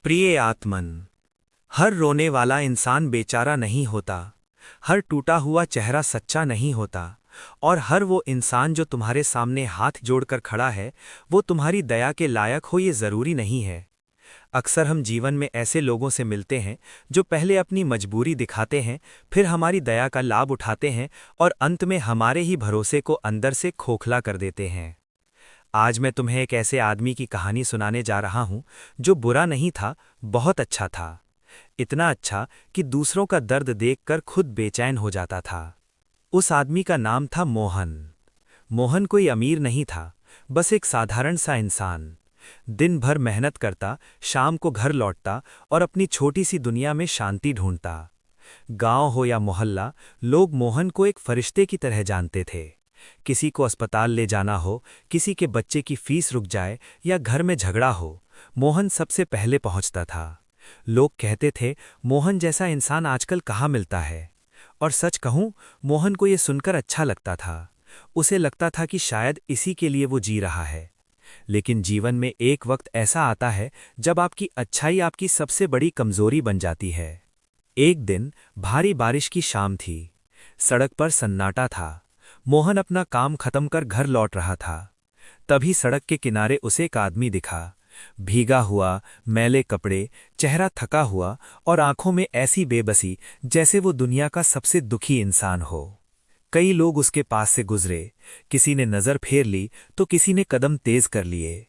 प्रिय आत्मन, हर रोने वाला इंसान बेचारा नहीं होता, हर टूटा हुआ चेहरा सच्चा नहीं होता, और हर वो इंसान जो तुम्हारे सामने हाथ जोड़कर खड़ा है, वो तुम्हारी दया के लायक हो ये ज़रूरी नहीं है। अक्सर हम जीवन में ऐसे लोगों से मिलते हैं जो पहले अपनी मजबूरी दिखाते हैं, फिर हमारी दया का लाभ उठाते हैं और अंत में हमारे ही भरोसे को अंदर से खोखला कर देते हैं। आज मैं तुम्हें एक ऐसे आदमी की कहानी सुनाने जा रहा हूं जो बुरा नहीं था, बहुत अच्छा था। इतना अच्छा कि दूसरों का दर्द देखकर खुद बेचैन हो जाता था। उस आदमी का नाम था मोहन। मोहन कोई अमीर नहीं था, बस एक साधारण सा इंसान। दिन भर मेहनत करता, शाम को घर लौटता और अपनी छोटी सी दुनिया में शांति ढूंढता। गांव हो या मोहल्ला, लोग मोहन को एक फरिश्ते की तरह जानते थे। किसी को अस्पताल ले जाना हो, किसी के बच्चे की फीस रुक जाए या घर में झगड़ा हो, मोहन सबसे पहले पहुंचता था। लोग कहते थे, मोहन जैसा इंसान आजकल कहाँ मिलता है। और सच कहूं, मोहन को ये सुनकर अच्छा लगता था। उसे लगता था कि शायद इसी के लिए वो जी रहा है। लेकिन जीवन में एक वक्त ऐसा आता है जब आपकी अच्छाई आपकी सबसे बड़ी कमजोरी बन जाती है। एक दिन भारी बारिश की शाम थी। सड़क पर सन्नाटा था। मोहन अपना काम खत्म कर घर लौट रहा था। तभी सड़क के किनारे उसे एक आदमी दिखा। भीगा हुआ, मैले कपड़े, चेहरा थका हुआ और आंखों में ऐसी बेबसी जैसे वो दुनिया का सबसे दुखी इंसान हो। कई लोग उसके पास से गुजरे। किसी ने नजर फेर ली तो किसी ने कदम तेज कर लिए।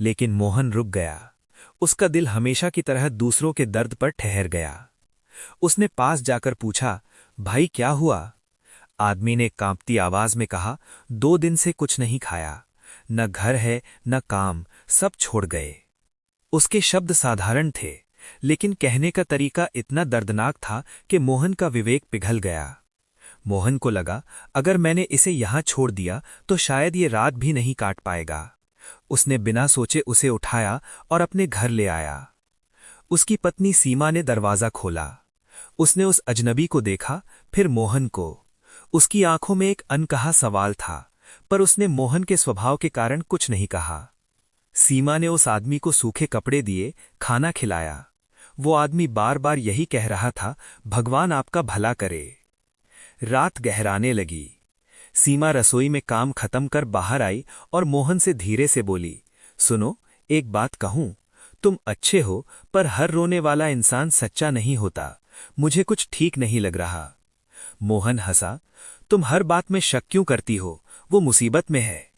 लेकिन मोहन रुक गया। उसका दिल हमेशा की तरह दूसरों के दर्द पर ठहर गया। उसने पास जाकर पूछा, भाई क्या हुआ? आदमी ने कांपती आवाज में कहा, 2 दिन से कुछ नहीं खाया, न घर है न काम, सब छोड़ गए। उसके शब्द साधारण थे, लेकिन कहने का तरीका इतना दर्दनाक था कि मोहन का विवेक पिघल गया। मोहन को लगा, अगर मैंने इसे यहां छोड़ दिया तो शायद ये रात भी नहीं काट पाएगा। उसने बिना सोचे उसे उठाया और अपने घर ले आया। उसकी पत्नी सीमा ने दरवाजा खोला। उसने उस अजनबी को देखा, फिर मोहन को। उसकी आंखों में एक अनकहा सवाल था, पर उसने मोहन के स्वभाव के कारण कुछ नहीं कहा। सीमा ने उस आदमी को सूखे कपड़े दिए, खाना खिलाया। वो आदमी बार बार यही कह रहा था, भगवान आपका भला करे। रात गहराने लगी। सीमा रसोई में काम खत्म कर बाहर आई और मोहन से धीरे से बोली, सुनो, एक बात कहूं, तुम अच्छे हो, पर हर रोने वाला इंसान सच्चा नहीं होता। मुझे कुछ ठीक नहीं लग रहा। मोहन हंसा, तुम हर बात में शक क्यों करती हो? वो मुसीबत में है।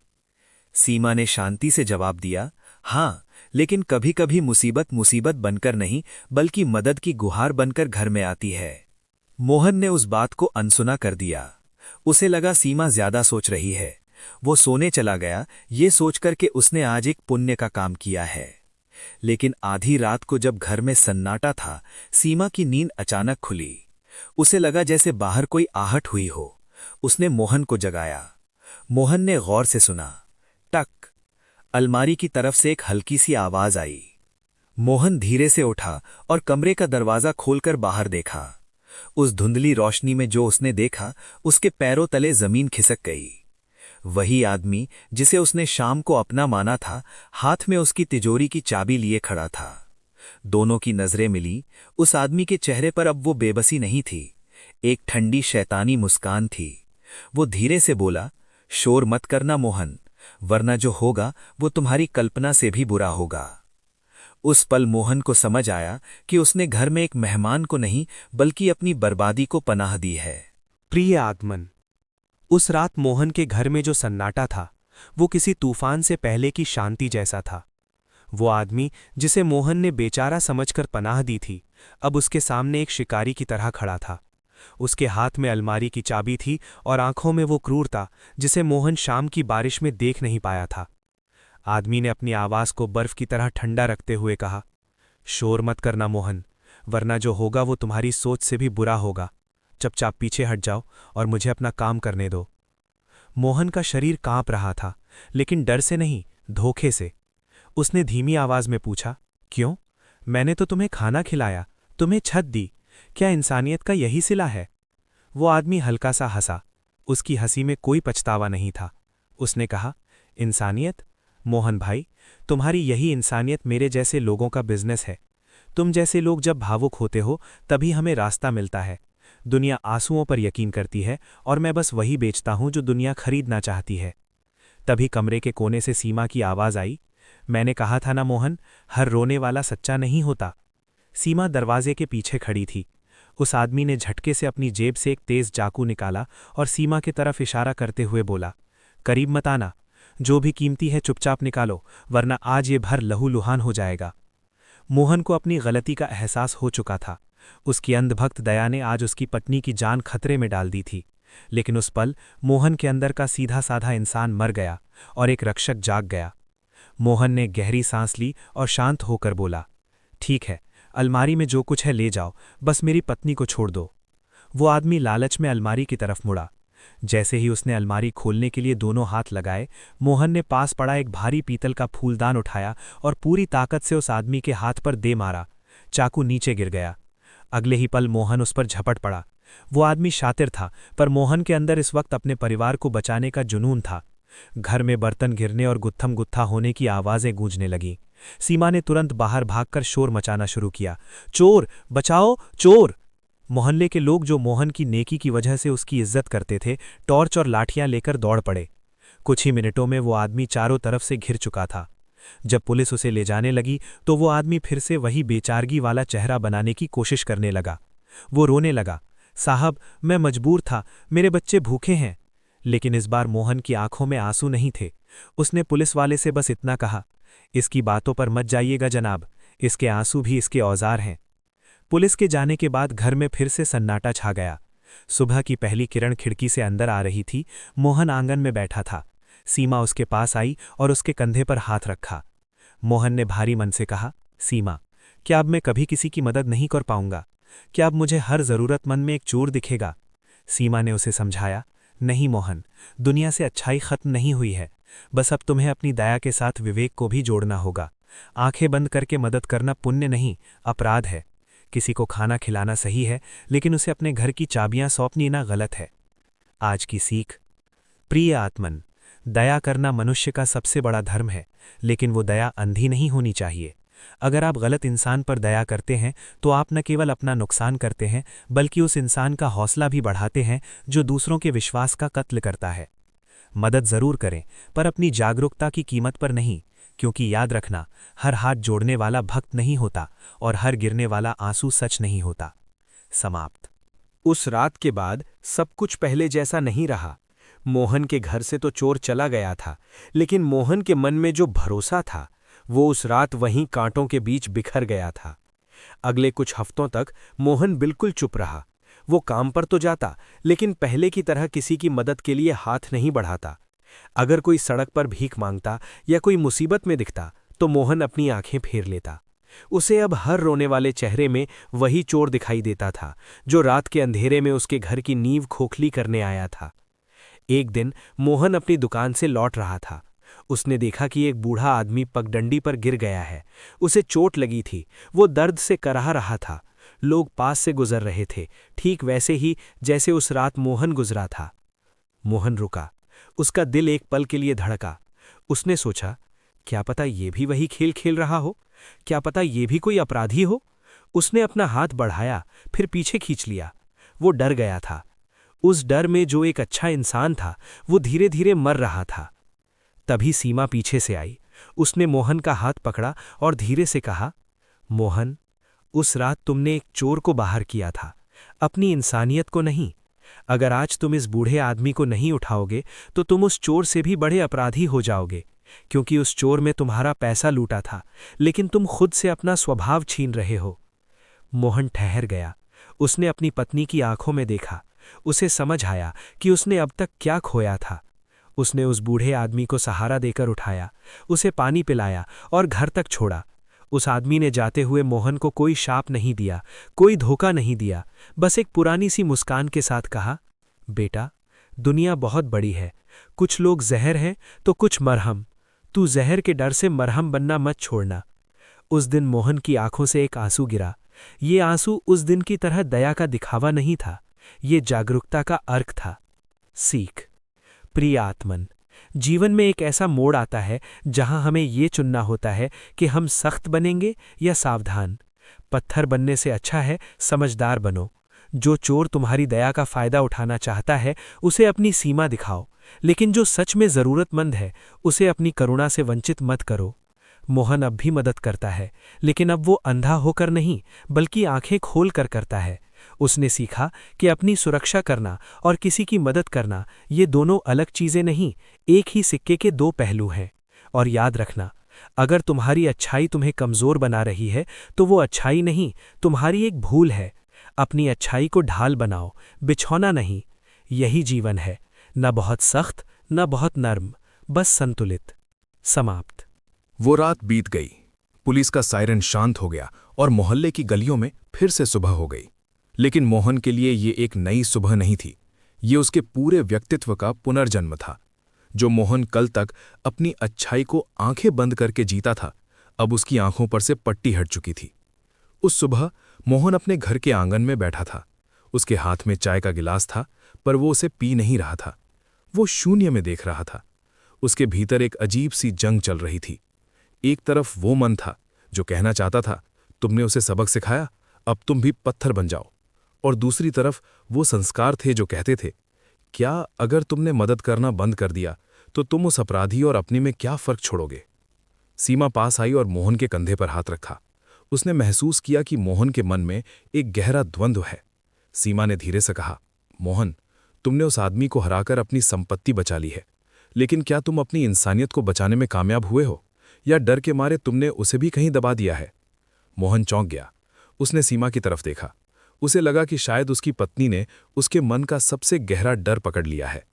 सीमा ने शांति से जवाब दिया, हाँ, लेकिन कभी कभी मुसीबत मुसीबत बनकर नहीं, बल्कि मदद की गुहार बनकर घर में आती है। मोहन ने उस बात को अनसुना कर दिया। उसे लगा सीमा ज्यादा सोच रही है। वो सोने चला गया, ये सोचकर कि उसने आज एक पुण्य का काम किया है। लेकिन आधी रात को जब घर में सन्नाटा था, सीमा की नींद अचानक खुली। उसे लगा जैसे बाहर कोई आहट हुई हो। उसने मोहन को जगाया। मोहन ने गौर से सुना। टक। अलमारी की तरफ से एक हल्की सी आवाज आई। मोहन धीरे से उठा और कमरे का दरवाजा खोलकर बाहर देखा। उस धुंधली रोशनी में जो उसने देखा, उसके पैरों तले जमीन खिसक गई। वही आदमी जिसे उसने शाम को अपना माना था, हाथ में उसकी तिजोरी की चाबी लिए खड़ा था। दोनों की नजरें मिली। उस आदमी के चेहरे पर अब वो बेबसी नहीं थी, एक ठंडी शैतानी मुस्कान थी। वो धीरे से बोला, शोर मत करना मोहन, वरना जो होगा वो तुम्हारी कल्पना से भी बुरा होगा। उस पल मोहन को समझ आया कि उसने घर में एक मेहमान को नहीं, बल्कि अपनी बर्बादी को पनाह दी है। प्रिय आगमन। उस रात मोहन के घर में जो सन्नाटा था, वो किसी तूफान से पहले की शांति जैसा था। वो आदमी जिसे मोहन ने बेचारा समझकर पनाह दी थी, अब उसके सामने एक शिकारी की तरह खड़ा था। उसके हाथ में अलमारी की चाबी थी और आंखों में वो क्रूरता जिसे मोहन शाम की बारिश में देख नहीं पाया था। आदमी ने अपनी आवाज को बर्फ की तरह ठंडा रखते हुए कहा, शोर मत करना मोहन, वरना जो होगा वो तुम्हारी सोच से भी बुरा होगा। चुपचाप पीछे हट जाओ और मुझे अपना काम करने दो। मोहन का शरीर कांप रहा था, लेकिन डर से नहीं, धोखे से। उसने धीमी आवाज में पूछा, क्यों? मैंने तो तुम्हें खाना खिलाया, तुम्हें छत दी, क्या इंसानियत का यही सिला है? वो आदमी हल्का सा हंसा। उसकी हंसी में कोई पछतावा नहीं था। उसने कहा, इंसानियत? मोहन भाई, तुम्हारी यही इंसानियत मेरे जैसे लोगों का बिजनेस है। तुम जैसे लोग जब भावुक होते हो तभी हमें रास्ता मिलता है। दुनिया आंसुओं पर यकीन करती है और मैं बस वही बेचता हूं जो दुनिया खरीदना चाहती है। तभी कमरे के कोने से सीमा की आवाज आई, मैंने कहा था ना मोहन, हर रोने वाला सच्चा नहीं होता। सीमा दरवाजे के पीछे खड़ी थी। उस आदमी ने झटके से अपनी जेब से एक तेज चाकू निकाला और सीमा की तरफ इशारा करते हुए बोला, करीब मत आना, जो भी कीमती है चुपचाप निकालो, वरना आज ये भर लहूलुहान हो जाएगा। मोहन को अपनी गलती का एहसास हो चुका था। उसकी अंधभक्त दया ने आज उसकी पत्नी की जान खतरे में डाल दी थी। लेकिन उस पल मोहन के अंदर का सीधा साधा इंसान मर गया और एक रक्षक जाग गया। मोहन ने गहरी सांस ली और शांत होकर बोला, ठीक है, अलमारी में जो कुछ है ले जाओ, बस मेरी पत्नी को छोड़ दो। वो आदमी लालच में अलमारी की तरफ मुड़ा। जैसे ही उसने अलमारी खोलने के लिए दोनों हाथ लगाए, मोहन ने पास पड़ा एक भारी पीतल का फूलदान उठाया और पूरी ताकत से उस आदमी के हाथ पर दे मारा। चाकू नीचे गिर गया। अगले ही पल मोहन उस पर झपट पड़ा। वो आदमी शातिर था, पर मोहन के अंदर इस वक्त अपने परिवार को बचाने का जुनून था। घर में बर्तन गिरने और गुत्थम गुत्था होने की आवाजें गूंजने लगीं। सीमा ने तुरंत बाहर भागकर शोर मचाना शुरू किया, चोर बचाओ, चोर! मोहल्ले के लोग जो मोहन की नेकी की वजह से उसकी इज्जत करते थे, टॉर्च और लाठियां लेकर दौड़ पड़े। कुछ ही मिनटों में वो आदमी चारों तरफ से घिर चुका था। जब पुलिस उसे ले जाने लगी तो वो आदमी फिर से वही बेचारगी वाला चेहरा बनाने की कोशिश करने लगा। वो रोने लगा, साहब मैं मजबूर था, मेरे बच्चे भूखे हैं। लेकिन इस बार मोहन की आंखों में आंसू नहीं थे। उसने पुलिस वाले से बस इतना कहा, इसकी बातों पर मत जाइएगा जनाब, इसके आंसू भी इसके औजार हैं। पुलिस के जाने के बाद घर में फिर से सन्नाटा छा गया। सुबह की पहली किरण खिड़की से अंदर आ रही थी। मोहन आंगन में बैठा था। सीमा उसके पास आई और उसके कंधे पर हाथ रखा। मोहन ने भारी मन से कहा, सीमा, क्या अब मैं कभी किसी की मदद नहीं कर पाऊंगा? क्या अब मुझे हर जरूरतमंद में एक चोर दिखेगा? सीमा ने उसे समझाया, नहीं मोहन, दुनिया से अच्छाई खत्म नहीं हुई है, बस अब तुम्हें अपनी दया के साथ विवेक को भी जोड़ना होगा। आंखें बंद करके मदद करना पुण्य नहीं, अपराध है। किसी को खाना खिलाना सही है, लेकिन उसे अपने घर की चाबियां सौंपना गलत है। आज की सीख, प्रिय आत्मन, दया करना मनुष्य का सबसे बड़ा धर्म है, लेकिन वो दया अंधी नहीं होनी चाहिए। अगर आप गलत इंसान पर दया करते हैं तो आप न केवल अपना नुकसान करते हैं, बल्कि उस इंसान का हौसला भी बढ़ाते हैं जो दूसरों के विश्वास का कत्ल करता है। मदद जरूर करें, पर अपनी जागरूकता की कीमत पर नहीं, क्योंकि याद रखना, हर हाथ जोड़ने वाला भक्त नहीं होता और हर गिरने वाला आंसू सच नहीं होता। समाप्त। उस रात के बाद सब कुछ पहले जैसा नहीं रहा। मोहन के घर से तो चोर चला गया था, लेकिन मोहन के मन में जो भरोसा था वो उस रात वहीं कांटों के बीच बिखर गया था। अगले कुछ हफ्तों तक मोहन बिल्कुल चुप रहा। वो काम पर तो जाता, लेकिन पहले की तरह किसी की मदद के लिए हाथ नहीं बढ़ाता। अगर कोई सड़क पर भीख मांगता या कोई मुसीबत में दिखता तो मोहन अपनी आंखें फेर लेता। उसे अब हर रोने वाले चेहरे में वही चोर दिखाई देता था जो रात के अंधेरे में उसके घर की नींव खोखली करने आया था। एक दिन मोहन अपनी दुकान से लौट रहा था। उसने देखा कि एक बूढ़ा आदमी पगडंडी पर गिर गया है। उसे चोट लगी थी, वो दर्द से कराह रहा था। लोग पास से गुजर रहे थे, ठीक वैसे ही जैसे उस रात मोहन गुजरा था। मोहन रुका। उसका दिल एक पल के लिए धड़का। उसने सोचा, क्या पता ये भी वही खेल खेल रहा हो, क्या पता ये भी कोई अपराधी हो। उसने अपना हाथ बढ़ाया, फिर पीछे खींच लिया। वो डर गया था। उस डर में जो एक अच्छा इंसान था वो धीरे धीरे मर रहा था। तभी सीमा पीछे से आई। उसने मोहन का हाथ पकड़ा और धीरे से कहा, मोहन, उस रात तुमने एक चोर को बाहर किया था, अपनी इंसानियत को नहीं। अगर आज तुम इस बूढ़े आदमी को नहीं उठाओगे तो तुम उस चोर से भी बड़े अपराधी हो जाओगे, क्योंकि उस चोर में तुम्हारा पैसा लूटा था, लेकिन तुम खुद से अपना स्वभाव छीन रहे हो। मोहन ठहर गया। उसने अपनी पत्नी की आंखों में देखा। उसे समझ आया कि उसने अब तक क्या खोया था। उसने उस बूढ़े आदमी को सहारा देकर उठाया, उसे पानी पिलाया और घर तक छोड़ा। उस आदमी ने जाते हुए मोहन को कोई शाप नहीं दिया, कोई धोखा नहीं दिया, बस एक पुरानी सी मुस्कान के साथ कहा, बेटा, दुनिया बहुत बड़ी है, कुछ लोग जहर हैं तो कुछ मरहम। तू जहर के डर से मरहम बनना मत छोड़ना। उस दिन मोहन की आंखों से एक आंसू गिरा। ये आंसू उस दिन की तरह दया का दिखावा नहीं था, ये जागरूकता का अर्क था। सीख, प्रिय आत्मन, जीवन में एक ऐसा मोड़ आता है जहां हमें ये चुनना होता है कि हम सख्त बनेंगे या सावधान, पत्थर बनने से अच्छा है समझदार बनो। जो चोर तुम्हारी दया का फायदा उठाना चाहता है उसे अपनी सीमा दिखाओ, लेकिन जो सच में जरूरतमंद है उसे अपनी करुणा से वंचित मत करो। मोहन अब भी मदद करता है, लेकिन अब वो अंधा होकर नहीं बल्कि आंखें खोल कर करता है। उसने सीखा कि अपनी सुरक्षा करना और किसी की मदद करना ये दोनों अलग चीजें नहीं, एक ही सिक्के के दो पहलू हैं। और याद रखना, अगर तुम्हारी अच्छाई तुम्हें कमजोर बना रही है तो वो अच्छाई नहीं, तुम्हारी एक भूल है। अपनी अच्छाई को ढाल बनाओ, बिछौना नहीं। यही जीवन है, न बहुत सख्त न बहुत नर्म, बस संतुलित। समाप्त। वो रात बीत गई, पुलिस का सायरन शांत हो गया और मोहल्ले की गलियों में फिर से सुबह हो गई। लेकिन मोहन के लिए ये एक नई सुबह नहीं थी, ये उसके पूरे व्यक्तित्व का पुनर्जन्म था। जो मोहन कल तक अपनी अच्छाई को आंखें बंद करके जीता था, अब उसकी आंखों पर से पट्टी हट चुकी थी। उस सुबह मोहन अपने घर के आंगन में बैठा था। उसके हाथ में चाय का गिलास था, पर वो उसे पी नहीं रहा था। वो शून्य में देख रहा था। उसके भीतर एक अजीब सी जंग चल रही थी। एक तरफ वो मन था जो कहना चाहता था, तुमने उसे सबक सिखाया, अब तुम भी पत्थर बन जाओ। और दूसरी तरफ वो संस्कार थे जो कहते थे, क्या अगर तुमने मदद करना बंद कर दिया तो तुम उस अपराधी और अपने में क्या फर्क छोड़ोगे। सीमा पास आई और मोहन के कंधे पर हाथ रखा। उसने महसूस किया कि मोहन के मन में एक गहरा द्वंद्व है। सीमा ने धीरे से कहा, मोहन, तुमने उस आदमी को हराकर अपनी संपत्ति बचा ली है, लेकिन क्या तुम अपनी इंसानियत को बचाने में कामयाब हुए हो, या डर के मारे तुमने उसे भी कहीं दबा दिया है। मोहन चौंक गया। उसने सीमा की तरफ देखा। उसे लगा कि शायद उसकी पत्नी ने उसके मन का सबसे गहरा डर पकड़ लिया है।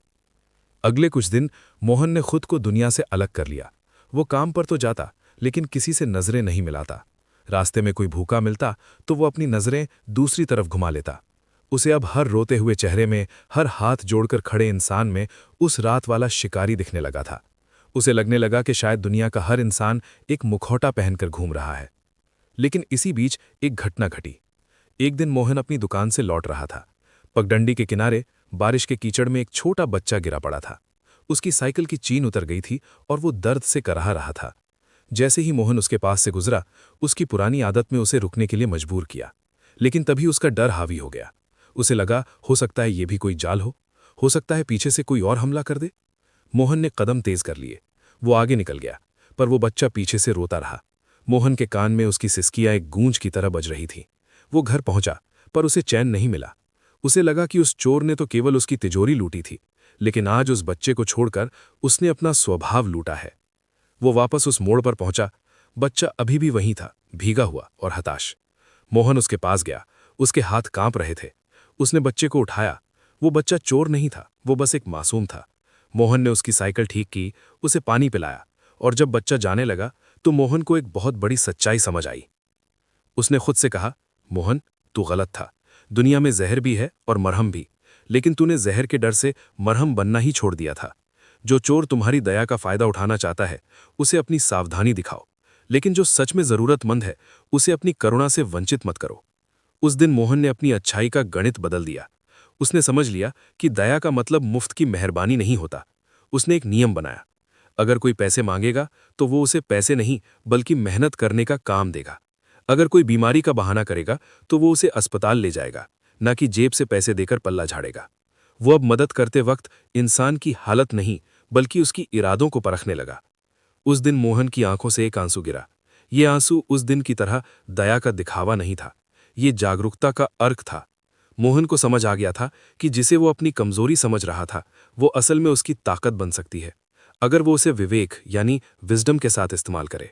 अगले कुछ दिन मोहन ने खुद को दुनिया से अलग कर लिया। वो काम पर तो जाता, लेकिन किसी से नजरें नहीं मिलाता। रास्ते में कोई भूखा मिलता तो वो अपनी नजरें दूसरी तरफ घुमा लेता। उसे अब हर रोते हुए चेहरे में, हर हाथ जोड़कर खड़े इंसान में उस रात वाला शिकारी दिखने लगा था। उसे लगने लगा कि शायद दुनिया का हर इंसान एक मुखौटा पहनकर घूम रहा है। लेकिन इसी बीच एक घटना घटी। एक दिन मोहन अपनी दुकान से लौट रहा था। पगडंडी के किनारे बारिश के कीचड़ में एक छोटा बच्चा गिरा पड़ा था। उसकी साइकिल की चीन उतर गई थी और वो दर्द से कराह रहा था। जैसे ही मोहन उसके पास से गुजरा, उसकी पुरानी आदत में उसे रुकने के लिए मजबूर किया। लेकिन तभी उसका डर हावी हो गया। उसे लगा, हो सकता है ये भी कोई जाल हो सकता है पीछे से कोई और हमला कर दे। मोहन ने कदम तेज कर लिए। वो आगे निकल गया, पर वो बच्चा पीछे से रोता रहा। मोहन के कान में उसकी सिसकियां एक गूंज की तरह बज रही थीं। वो घर पहुंचा, पर उसे चैन नहीं मिला। उसे लगा कि उस चोर ने तो केवल उसकी तिजोरी लूटी थी, लेकिन आज उस बच्चे को छोड़कर उसने अपना स्वभाव लूटा है। वो वापस उस मोड़ पर पहुंचा। बच्चा अभी भी वहीं था, भीगा हुआ और हताश। मोहन उसके पास गया। उसके हाथ कांप रहे थे। उसने बच्चे को उठाया। वो बच्चा चोर नहीं था, वो बस एक मासूम था। मोहन ने उसकी साइकिल ठीक की, उसे पानी पिलाया, और जब बच्चा जाने लगा तो मोहन को एक बहुत बड़ी सच्चाई समझ आई। उसने खुद से कहा, मोहन, तू गलत था। दुनिया में जहर भी है और मरहम भी, लेकिन तूने जहर के डर से मरहम बनना ही छोड़ दिया था। जो चोर तुम्हारी दया का फायदा उठाना चाहता है, उसे अपनी सावधानी दिखाओ, लेकिन जो सच में जरूरतमंद है, उसे अपनी करुणा से वंचित मत करो। उस दिन मोहन ने अपनी अच्छाई का गणित बदल दिया। उसने समझ लिया कि दया का मतलब मुफ्त की मेहरबानी नहीं होता। उसने एक नियम बनाया, अगर कोई पैसे मांगेगा तो वो उसे पैसे नहीं बल्कि मेहनत करने का काम देगा। अगर कोई बीमारी का बहाना करेगा तो वो उसे अस्पताल ले जाएगा, न कि जेब से पैसे देकर पल्ला झाड़ेगा। वो अब मदद करते वक्त इंसान की हालत नहीं बल्कि उसकी इरादों को परखने लगा। उस दिन मोहन की आंखों से एक आंसू गिरा। ये आंसू उस दिन की तरह दया का दिखावा नहीं था, ये जागरूकता का अर्क था। मोहन को समझ आ गया था कि जिसे वो अपनी कमजोरी समझ रहा था, वो असल में उसकी ताकत बन सकती है, अगर वो उसे विवेक यानी विजडम के साथ इस्तेमाल करे।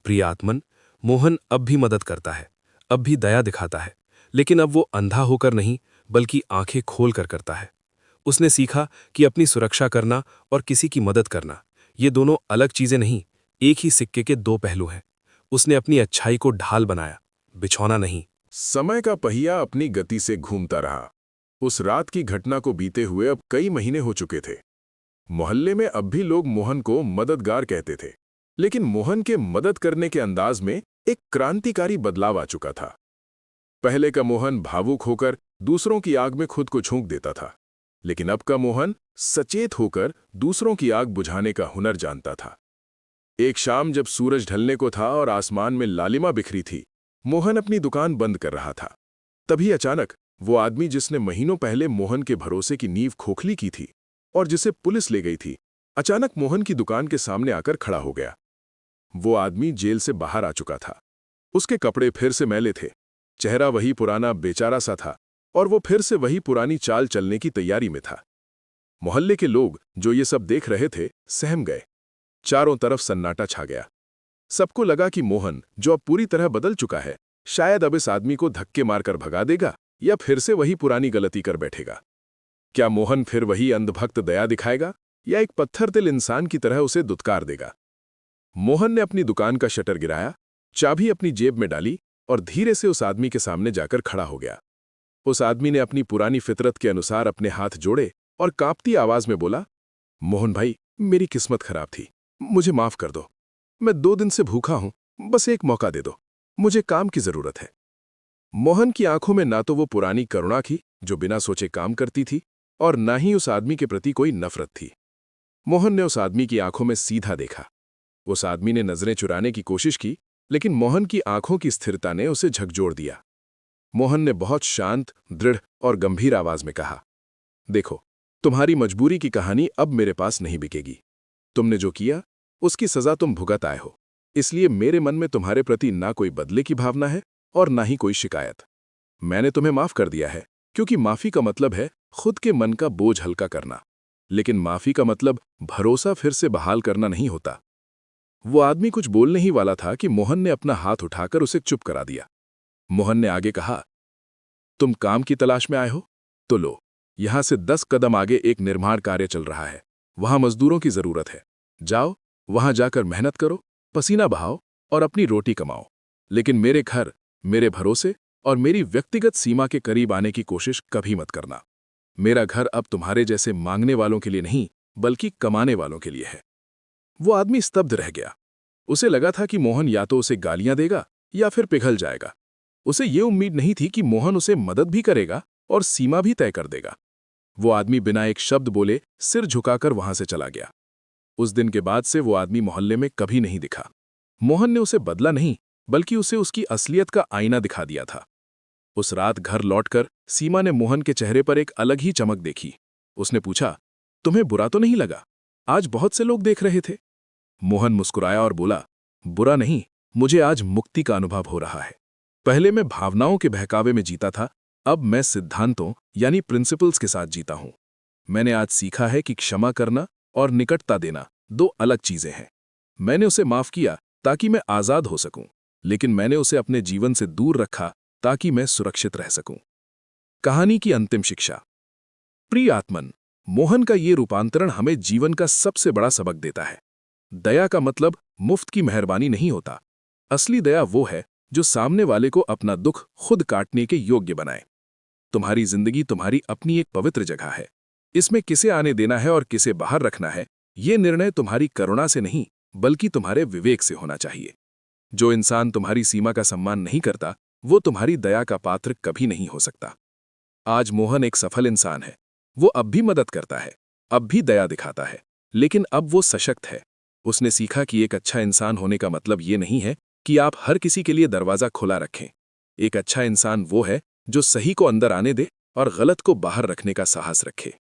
प्रिय आत्मन, मोहन अब भी मदद करता है, अब भी दया दिखाता है, लेकिन अब वो अंधा होकर नहीं बल्कि आंखें खोल कर करता है। उसने सीखा कि अपनी सुरक्षा करना और किसी की मदद करना, ये दोनों अलग चीजें नहीं, एक ही सिक्के के दो पहलू हैं। उसने अपनी अच्छाई को ढाल बनाया, बिछौना नहीं। समय का पहिया अपनी गति से घूमता रहा। उस रात की घटना को बीते हुए अब कई महीने हो चुके थे। मोहल्ले में अब भी लोग मोहन को मददगार कहते थे, लेकिन मोहन के मदद करने के अंदाज में एक क्रांतिकारी बदलाव आ चुका था। पहले का मोहन भावुक होकर दूसरों की आग में खुद को झोंक देता था, लेकिन अब का मोहन सचेत होकर दूसरों की आग बुझाने का हुनर जानता था। एक शाम जब सूरज ढलने को था और आसमान में लालिमा बिखरी थी, मोहन अपनी दुकान बंद कर रहा था। तभी अचानक वो आदमी जिसने महीनों पहले मोहन के भरोसे की नींव खोखली की थी और जिसे पुलिस ले गई थी, अचानक मोहन की दुकान के सामने आकर खड़ा हो गया। वो आदमी जेल से बाहर आ चुका था। उसके कपड़े फिर से मैले थे, चेहरा वही पुराना बेचारा सा था और वो फिर से वही पुरानी चाल चलने की तैयारी में था। मोहल्ले के लोग जो ये सब देख रहे थे सहम गए। चारों तरफ सन्नाटा छा गया। सबको लगा कि मोहन, जो अब पूरी तरह बदल चुका है, शायद अब इस आदमी को धक्के मारकर भगा देगा या फिर से वही पुरानी गलती कर बैठेगा। क्या मोहन फिर वही अंधभक्त दया दिखाएगा या एक पत्थर दिल इंसान की तरह उसे दुत्कार देगा? मोहन ने अपनी दुकान का शटर गिराया, चाबी अपनी जेब में डाली और धीरे से उस आदमी के सामने जाकर खड़ा हो गया। उस आदमी ने अपनी पुरानी फितरत के अनुसार अपने हाथ जोड़े और कांपती आवाज में बोला, मोहन भाई, मेरी किस्मत खराब थी, मुझे माफ कर दो। मैं 2 दिन से भूखा हूं, बस एक मौका दे दो, मुझे काम की जरूरत है। मोहन की आंखों में ना तो वो पुरानी करुणा थी जो बिना सोचे काम करती थी और ना ही उस आदमी के प्रति कोई नफरत थी। मोहन ने उस आदमी की आंखों में सीधा देखा। उस आदमी ने नजरें चुराने की कोशिश की, लेकिन मोहन की आंखों की स्थिरता ने उसे झकझोर दिया। मोहन ने बहुत शांत, दृढ़ और गंभीर आवाज में कहा, देखो, तुम्हारी मजबूरी की कहानी अब मेरे पास नहीं बिकेगी। तुमने जो किया उसकी सजा तुम भुगत आए हो, इसलिए मेरे मन में तुम्हारे प्रति ना कोई बदले की भावना है और ना ही कोई शिकायत। मैंने तुम्हें माफ कर दिया है, क्योंकि माफी का मतलब है खुद के मन का बोझ हल्का करना, लेकिन माफी का मतलब भरोसा फिर से बहाल करना नहीं होता। वो आदमी कुछ बोलने ही वाला था कि मोहन ने अपना हाथ उठाकर उसे चुप करा दिया। मोहन ने आगे कहा, तुम काम की तलाश में आए हो? तो लो, यहां से 10 कदम आगे एक निर्माण कार्य चल रहा है, वहां मजदूरों की जरूरत है। जाओ, वहां जाकर मेहनत करो, पसीना बहाओ और अपनी रोटी कमाओ, लेकिन मेरे घर, मेरे भरोसे और मेरी व्यक्तिगत सीमा के करीब आने की कोशिश कभी मत करना। मेरा घर अब तुम्हारे जैसे मांगने वालों के लिए नहीं, बल्कि कमाने वालों के लिए है। वो आदमी स्तब्ध रह गया। उसे लगा था कि मोहन या तो उसे गालियां देगा या फिर पिघल जाएगा। उसे ये उम्मीद नहीं थी कि मोहन उसे मदद भी करेगा और सीमा भी तय कर देगा। वो आदमी बिना एक शब्द बोले सिर झुकाकर वहां से चला गया। उस दिन के बाद से वो आदमी मोहल्ले में कभी नहीं दिखा। मोहन ने उसे बदला नहीं, बल्कि उसे उसकी असलियत का आईना दिखा दिया था। उस रात घर लौटकर सीमा ने मोहन के चेहरे पर एक अलग ही चमक देखी। उसने पूछा, तुम्हें बुरा तो नहीं लगा? आज बहुत से लोग देख रहे थे। मोहन मुस्कुराया और बोला, बुरा नहीं, मुझे आज मुक्ति का अनुभव हो रहा है। पहले मैं भावनाओं के बहकावे में जीता था, अब मैं सिद्धांतों यानी प्रिंसिपल्स के साथ जीता हूं। मैंने आज सीखा है कि क्षमा करना और निकटता देना 2 अलग चीजें हैं। मैंने उसे माफ किया ताकि मैं आजाद हो सकूं, लेकिन मैंने उसे अपने जीवन से दूर रखा ताकि मैं सुरक्षित रह सकूं। कहानी की अंतिम शिक्षा। प्रिय आत्मन, मोहन का ये रूपांतरण हमें जीवन का सबसे बड़ा सबक देता है। दया का मतलब मुफ्त की मेहरबानी नहीं होता। असली दया वो है जो सामने वाले को अपना दुख खुद काटने के योग्य बनाए। तुम्हारी जिंदगी तुम्हारी अपनी एक पवित्र जगह है। इसमें किसे आने देना है और किसे बाहर रखना है, ये निर्णय तुम्हारी करुणा से नहीं, बल्कि तुम्हारे विवेक से होना चाहिए। जो इंसान तुम्हारी सीमा का सम्मान नहीं करता, वो तुम्हारी दया का पात्र कभी नहीं हो सकता। आज मोहन एक सफल इंसान है। वो अब भी मदद करता है, अब भी दया दिखाता है, लेकिन अब वो सशक्त है। उसने सीखा कि एक अच्छा इंसान होने का मतलब ये नहीं है कि आप हर किसी के लिए दरवाजा खुला रखें। एक अच्छा इंसान वो है जो सही को अंदर आने दे और गलत को बाहर रखने का साहस रखे।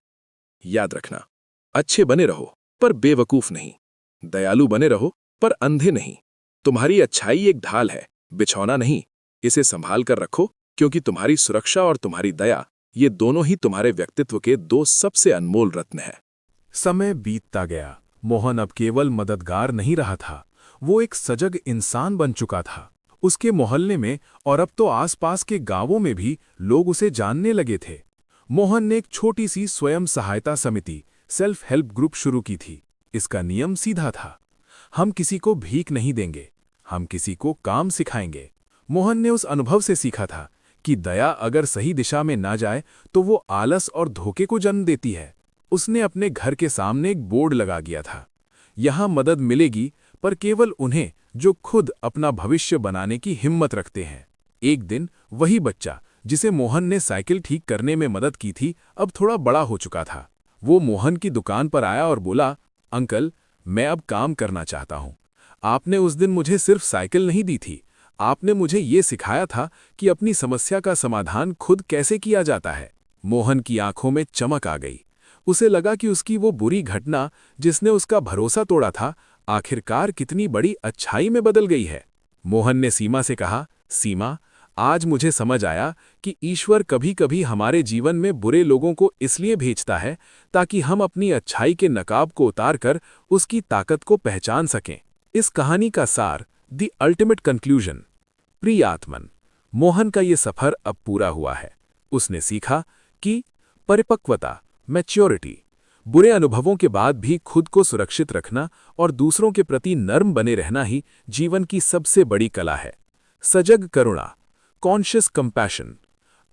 याद रखना, अच्छे बने रहो पर बेवकूफ नहीं, दयालु बने रहो पर अंधे नहीं। तुम्हारी अच्छाई एक ढाल है, बिछौना नहीं। इसे संभाल कर रखो, क्योंकि तुम्हारी सुरक्षा और तुम्हारी दया, ये दोनों ही तुम्हारे व्यक्तित्व के 2 सबसे अनमोल रत्न हैं। समय बीतता गया। मोहन अब केवल मददगार नहीं रहा था, वो एक सजग इंसान बन चुका था। उसके मोहल्ले में और अब तो आसपास के गांवों में भी लोग उसे जानने लगे थे। मोहन ने एक छोटी सी स्वयं सहायता समिति, सेल्फ हेल्प ग्रुप शुरू की थी। इसका नियम सीधा था, हम किसी को भीख नहीं देंगे, हम किसी को काम सिखाएंगे। मोहन ने उस अनुभव से सीखा था कि दया अगर सही दिशा में ना जाए तो वो आलस और धोखे को जन्म देती है। उसने अपने घर के सामने एक बोर्ड लगा दिया था, यहाँ मदद मिलेगी, पर केवल उन्हें जो खुद अपना भविष्य बनाने की हिम्मत रखते हैं। एक दिन वही बच्चा जिसे मोहन ने साइकिल ठीक करने में मदद की थी, अब थोड़ा बड़ा हो चुका था। वो मोहन की दुकान पर आया और बोला, अंकल, मैं अब काम करना चाहता हूँ। आपने उस दिन मुझे सिर्फ साइकिल नहीं दी थी, आपने मुझे ये सिखाया था कि अपनी समस्या का समाधान खुद कैसे किया जाता है। मोहन की आंखों में चमक आ गई। उसे लगा कि उसकी वो बुरी घटना जिसने उसका भरोसा तोड़ा था, आखिरकार कितनी बड़ी अच्छाई में बदल गई है। मोहन ने सीमा से कहा, सीमा, आज मुझे समझ आया कि ईश्वर कभी-कभी हमारे जीवन में बुरे लोगों को इसलिए भेजता है ताकि हम अपनी अच्छाई के नकाब को उतारकर उसकी ताकत को पहचान सकें। इस कहानी का सार, द अल्टीमेट कंक्लूजन। प्रिय आत्मन, मोहन का ये सफर अब पूरा हुआ है। उसने सीखा कि परिपक्वता, मैच्योरिटी, बुरे अनुभवों के बाद भी खुद को सुरक्षित रखना और दूसरों के प्रति नर्म बने रहना ही जीवन की सबसे बड़ी कला है। सजग करुणा, कॉन्शियस कंपैशन,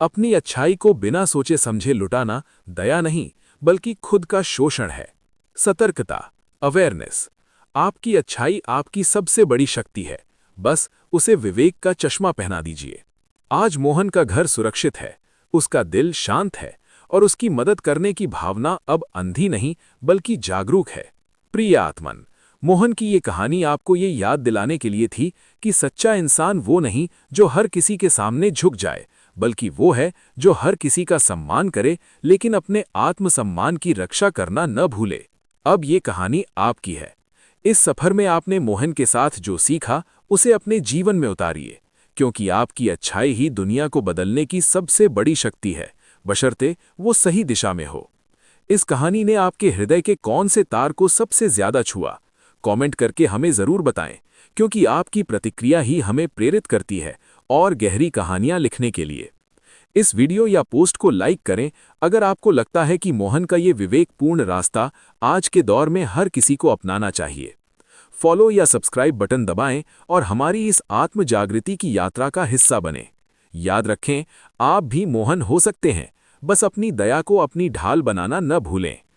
अपनी अच्छाई को बिना सोचे समझे लुटाना दया नहीं बल्कि खुद का शोषण है। सतर्कता, अवेयरनेस, आपकी अच्छाई आपकी सबसे बड़ी शक्ति है, बस उसे विवेक का चश्मा पहना दीजिए। आज मोहन का घर सुरक्षित है, उसका दिल शांत है और उसकी मदद करने की भावना अब अंधी नहीं बल्कि जागरूक है। प्रिय आत्मन, मोहन की ये कहानी आपको ये याद दिलाने के लिए थी कि सच्चा इंसान वो नहीं जो हर किसी के सामने झुक जाए, बल्कि वो है जो हर किसी का सम्मान करे लेकिन अपने आत्मसम्मान की रक्षा करना न भूले। अब ये कहानी आपकी है। इस सफर में आपने मोहन के साथ जो सीखा उसे अपने जीवन में उतारिए, क्योंकि आपकी अच्छाई ही दुनिया को बदलने की सबसे बड़ी शक्ति है, बशर्ते वो सही दिशा में हो। इस कहानी ने आपके हृदय के कौन से तार को सबसे ज्यादा छुआ? कमेंट करके हमें जरूर बताएं, क्योंकि आपकी प्रतिक्रिया ही हमें प्रेरित करती है और गहरी कहानियां लिखने के लिए। इस वीडियो या पोस्ट को लाइक करें अगर आपको लगता है कि मोहन का ये विवेकपूर्ण रास्ता आज के दौर में हर किसी को अपनाना चाहिए। फॉलो या सब्सक्राइब बटन दबाएं और हमारी इस आत्म जागृति की यात्रा का हिस्सा बनें। याद रखें, आप भी मोहन हो सकते हैं, बस अपनी दया को अपनी ढाल बनाना न भूलें।